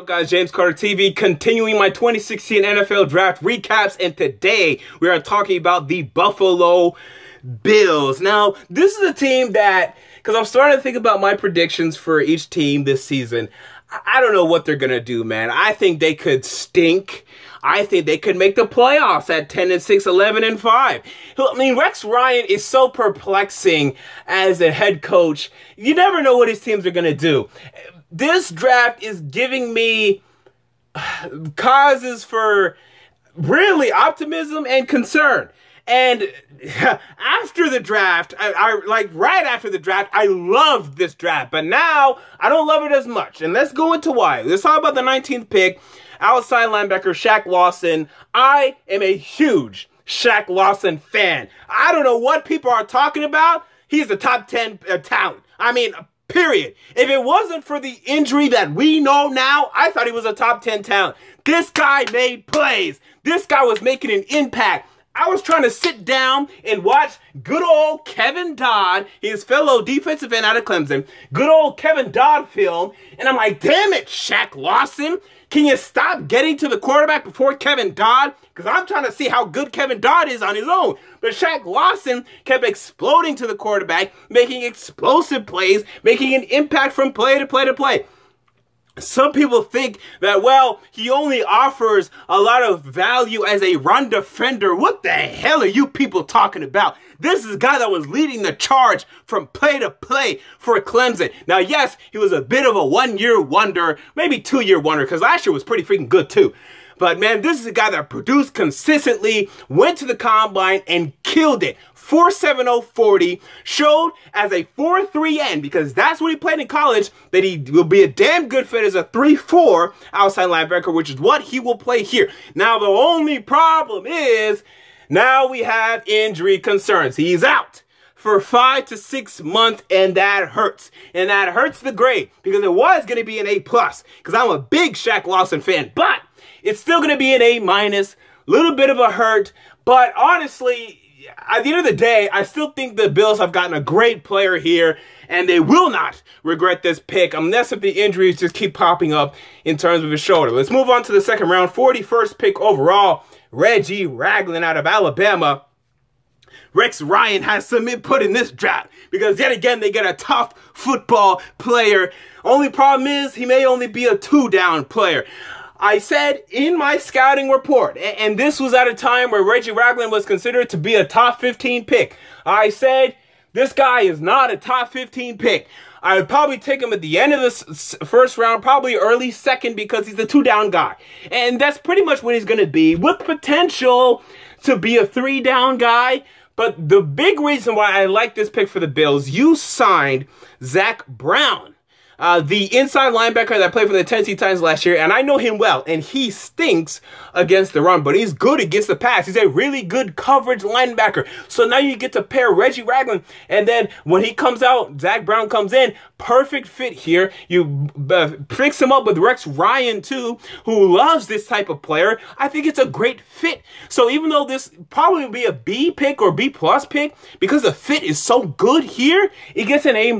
What's up, guys? James Carter TV, continuing my 2016 NFL Draft recaps, and today we are talking about the Buffalo Bills. Now, this is a team that, because I'm starting to think about my predictions for each team this season, I don't know what they're going to do, man. I think they could stink. I think they could make the playoffs at 10-6, 11-5. I mean, Rex Ryan is so perplexing as a head coach. You never know what his teams are going to do. This draft is giving me causes for really optimism and concern. And after the draft, right after the draft, I loved this draft. But now, I don't love it as much. And let's go into why. Let's talk about the 19th pick. Outside linebacker, Shaq Lawson. I am a huge Shaq Lawson fan. I don't know what people are talking about. He's a top 10 talent. I mean, period. If it wasn't for the injury that we know now, I thought he was a top 10 talent. This guy made plays. This guy was making an impact. I was trying to sit down and watch good old Kevon Dodd, his fellow defensive end out of Clemson, good old Kevon Dodd film, and I'm like, damn it, Shaq Lawson, can you stop getting to the quarterback before Kevon Dodd? Because I'm trying to see how good Kevon Dodd is on his own. But Shaq Lawson kept exploding to the quarterback, making explosive plays, making an impact from play to play to play. Some people think that, well, he only offers a lot of value as a run defender. What the hell are you people talking about? This is a guy that was leading the charge from play to play for Clemson. Now, yes, he was a bit of a one-year wonder, maybe two-year wonder, because last year was pretty freaking good too. But, man, this is a guy that produced consistently, went to the combine, and killed it. 4.70 40, showed as a 4.3 end, because that's what he played in college, that he will be a damn good fit as a 3.4 outside linebacker, which is what he will play here. Now, the only problem is, now we have injury concerns. He's out for 5 to 6 months, and that hurts. And that hurts the grade, because it was going to be an A+, because I'm a big Shaq Lawson fan, but it's still going to be an A-, little bit of a hurt, but honestly, at the end of the day, I still think the Bills have gotten a great player here, and they will not regret this pick unless if the injuries just keep popping up in terms of his shoulder. Let's move on to the second round, 41st pick overall, Reggie Ragland out of Alabama. Rex Ryan has some input in this draft because yet again they get a tough football player. Only problem is he may only be a 2-down player. I said in my scouting report, and this was at a time where Reggie Ragland was considered to be a top 15 pick. I said, this guy is not a top 15 pick. I would probably take him at the end of the first round, probably early second, because he's a 2-down guy. And that's pretty much what he's going to be, with potential to be a 3-down guy. But the big reason why I like this pick for the Bills, you signed Zach Brown, the inside linebacker that played for the Tennessee Titans last year, and I know him well, and he stinks against the run, but he's good against the pass. He's a really good coverage linebacker. So now you get to pair Reggie Ragland, and then when he comes out, Zach Brown comes in, perfect fit here. You fix him up with Rex Ryan too, who loves this type of player. I think it's a great fit. So even though this probably will be a B pick or B+ pick, because the fit is so good here, it gets an A-.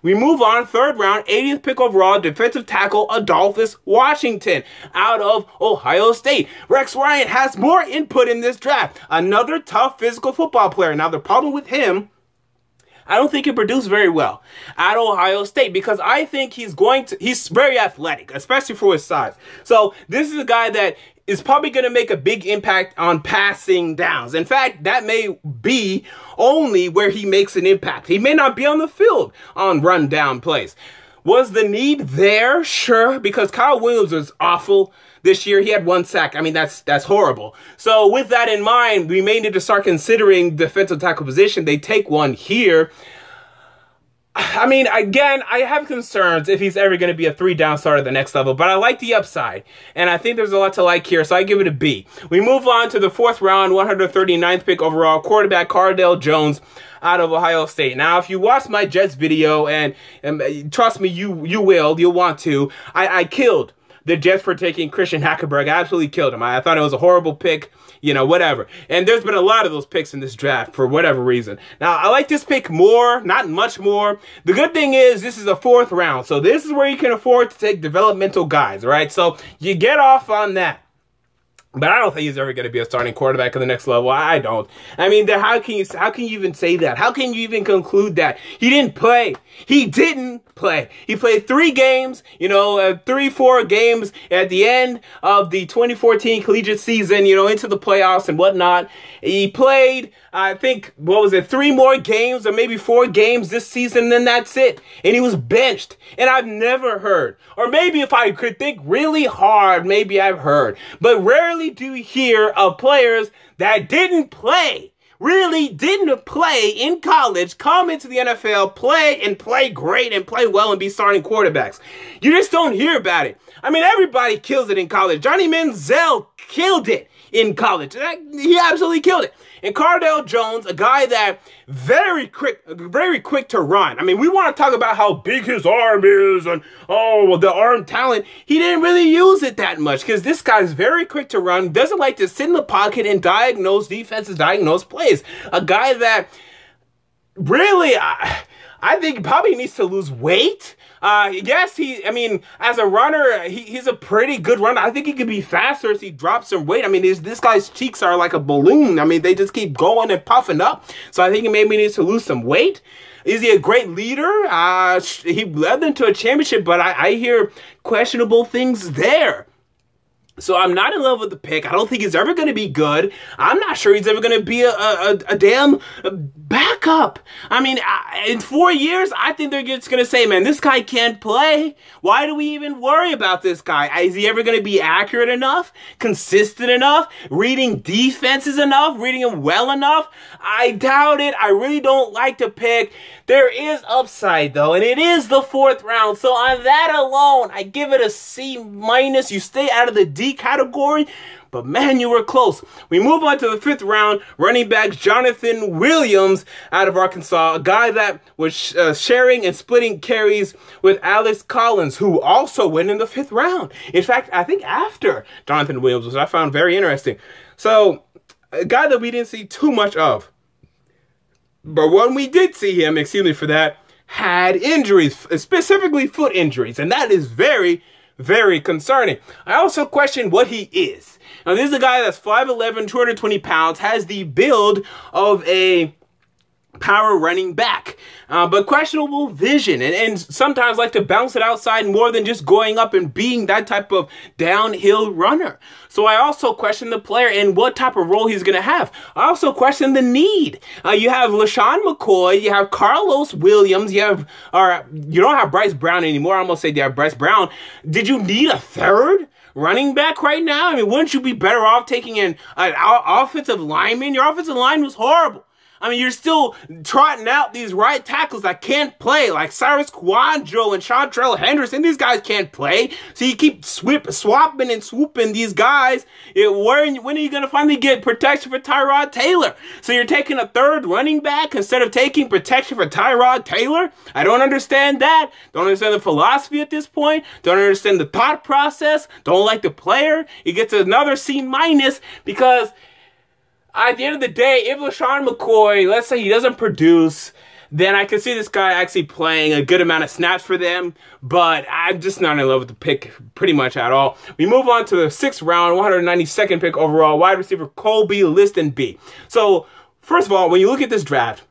We move on, third round, 80th pick overall, defensive tackle Adolphus, Washington, out of Ohio State. Rex Ryan has more input in this draft. Another tough physical football player. Now, the problem with him, I don't think he produced very well at Ohio State, because I think he's very athletic, especially for his size. So this is a guy that is probably going to make a big impact on passing downs. In fact, that may be only where he makes an impact. He may not be on the field on run down plays. Was the need there? Sure, because Kyle Williams was awful this year. He had 1 sack. I mean, that's horrible. So with that in mind, we may need to start considering defensive tackle position. They take one here. I mean, again, I have concerns if he's ever going to be a 3-down starter at the next level, but I like the upside, and I think there's a lot to like here, so I give it a B. We move on to the 4th round, 139th pick overall, quarterback Cardale Jones out of Ohio State. Now, if you watch my Jets video, and trust me, you'll want to, I killed the Jets for taking Christian Hackenberg. I absolutely killed him. I thought it was a horrible pick, whatever. And there's been a lot of those picks in this draft for whatever reason. Now, I like this pick more, not much more. The good thing is this is a 4th round. So this is where you can afford to take developmental guys, right? So you get off on that. But I don't think he's ever going to be a starting quarterback at the next level. I don't. I mean, how can you even say that? How can you even conclude that? He didn't play. He didn't play. He played 3 games, 3-4 games at the end of the 2014 collegiate season, into the playoffs and whatnot. He played, I think, 3 more games or maybe 4 games this season, and then that's it. And he was benched. And I've never heard, or maybe if I could think really hard, maybe I've heard, but rarely do you hear of players that didn't play, really didn't play in college, come into the NFL, play great and play well and be starting quarterbacks. You just don't hear about it. I mean, everybody kills it in college. Johnny Manziel killed it in college. He absolutely killed it. And Cardale Jones, a guy that very quick to run. I mean, we want to talk about how big his arm is and, the arm talent. He didn't really use it that much because this guy's very quick to run, doesn't like to sit in the pocket and diagnose defenses, diagnose plays. A guy that really, I think probably needs to lose weight. Yes, as a runner, he's a pretty good runner. I think he could be faster as he drops some weight. I mean, this guy's cheeks are like a balloon. I mean, they just keep going and puffing up. So I think he maybe needs to lose some weight. Is he a great leader? He led them to a championship, but I hear questionable things there. So I'm not in love with the pick. I don't think he's ever going to be good. I'm not sure he's ever going to be a damn backup. I mean, in 4 years, I think they're just going to say, man, this guy can't play. Why do we even worry about this guy? Is he ever going to be accurate enough? Consistent enough? Reading defenses enough? Reading them well enough? I doubt it. I really don't like the pick. There is upside, though, and it is the 4th round. So on that alone, I give it a C-. You stay out of the D category, but man, you were close. We move on to the 5th round. Running back Jonathan Williams out of Arkansas, a guy that was sharing and splitting carries with Alex Collins, who also went in the 5th round. In fact, I think after Jonathan Williams, which I found very interesting. So, a guy that we didn't see too much of. But when we did see him, had injuries, specifically foot injuries. And that is very, very concerning. I also question what he is. Now, this is a guy that's 5'11", 220 pounds, has the build of a power running back, but questionable vision, and sometimes like to bounce it outside more than just going up and being that type of downhill runner. So I also question the player and what type of role he's going to have. I also question the need. You have LaShawn McCoy, you have Carlos Williams, you don't have Bryce Brown anymore. I almost said you have Bryce Brown. Did you need a 3rd running back right now? I mean, wouldn't you be better off taking an offensive lineman? Your offensive line was horrible. I mean, you're still trotting out these right tackles that can't play, like Cyrus Kouandjio and Chantrell Henderson. These guys can't play. So you keep swapping and swooping these guys. When are you going to finally get protection for Tyrod Taylor? So you're taking a 3rd running back instead of taking protection for Tyrod Taylor? I don't understand that. Don't understand the philosophy at this point. Don't understand the thought process. Don't like the player. He gets another C- because at the end of the day, if LaShawn McCoy, let's say he doesn't produce, then I can see this guy actually playing a good amount of snaps for them, but I'm just not in love with the pick pretty much at all. We move on to the 6th round, 192nd pick overall, wide receiver Kolby Listenbee. So, first of all, when you look at this draft,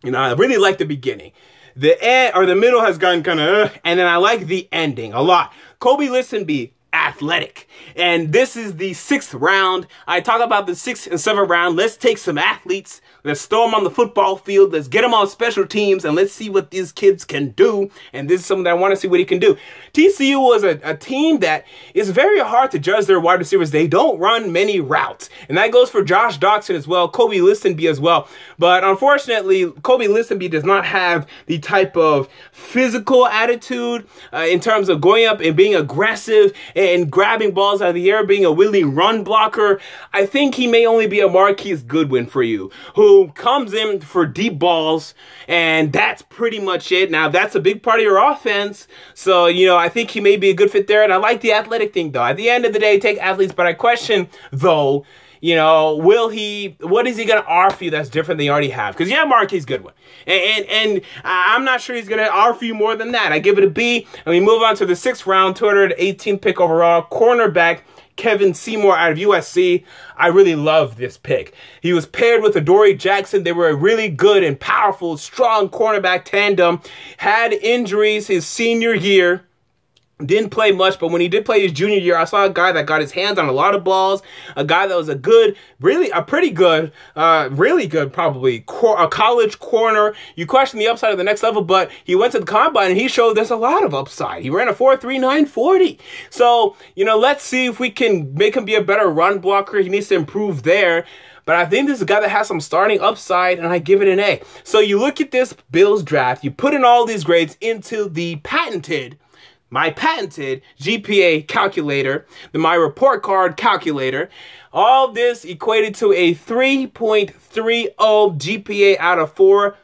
I really like the beginning. The middle has gotten kind of, and then I like the ending a lot. Kolby Listenbee, athletic. And this is the 6th round. I talk about the 6th and 7th round. Let's take some athletes. Let's throw them on the football field. Let's get them on special teams, and let's see what these kids can do. And this is something that I want to see what he can do. TCU was a team that is very hard to judge their wide receivers. They don't run many routes. And that goes for Josh Doctson as well, Kolby Listenbee as well. But unfortunately, Kolby Listenbee does not have the type of physical attitude in terms of going up and being aggressive and grabbing balls out of the air, being a willing run blocker, I think he may only be a Marquise Goodwin for you, who comes in for deep balls, and that's pretty much it. Now, that's a big part of your offense, so, you know, I think he may be a good fit there, and I like the athletic thing, though. At the end of the day, take athletes, but I question, though, you know, what is he going to offer you that's different than you already have? Because, yeah, Marquise Goodwin. And I'm not sure he's going to offer you more than that. I give it a B. And we move on to the 6th round, 218th pick overall, cornerback Kevon Seymour out of USC. I really love this pick. He was paired with Adoree Jackson. They were a really good and powerful, strong cornerback tandem. Had injuries his senior year. Didn't play much, but when he did play his junior year, I saw a guy that got his hands on a lot of balls, a guy that was a pretty good, really good, probably, a college corner. You question the upside of the next level, but he went to the combine and he showed there's a lot of upside. He ran a 4.39 40. So, you know, let's see if we can make him be a better run blocker. He needs to improve there. But I think this is a guy that has some starting upside, and I give it an A. So you look at this Bills draft, you put in all these grades into my patented GPA calculator, my report card calculator. All this equated to a 3.30 GPA out of 4,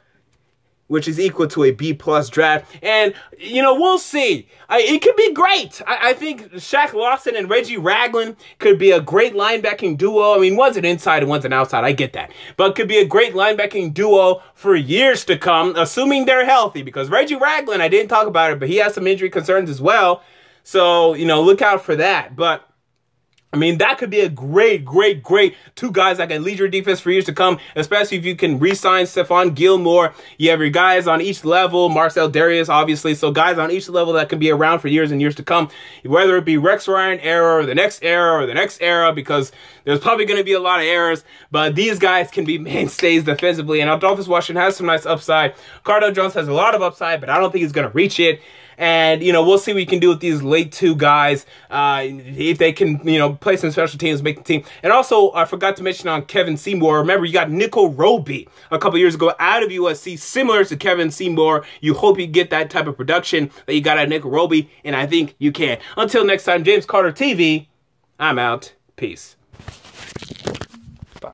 which is equal to a B+ draft. And, you know, we'll see. It could be great. I think Shaq, Lawson, and Reggie Ragland could be a great linebacking duo. I mean, one's an inside and one's an outside. I get that. But it could be a great linebacking duo for years to come, assuming they're healthy. Because Reggie Ragland, I didn't talk about it, but he has some injury concerns as well. So, you know, look out for that. But I mean, that could be a great two guys that can lead your defense for years to come, especially if you can re-sign Stephon Gilmore. You have your guys on each level, Marcel Darius, obviously, so guys on each level that can be around for years and years to come, whether it be Rex Ryan era or the next era, because there's probably going to be a lot of errors, but these guys can be mainstays defensively, and Adolphus Washington has some nice upside. Cardale Jones has a lot of upside, but I don't think he's going to reach it. And, you know, we'll see what we can do with these late 2 guys, if they can, you know, play some special teams, make the team. And also, I forgot to mention on Kevon Seymour, remember, you got Nickell Robey a couple years ago out of USC, similar to Kevon Seymour. You hope you get that type of production that you got at Nickell Robey, and I think you can. Until next time, James Carter TV, I'm out. Peace.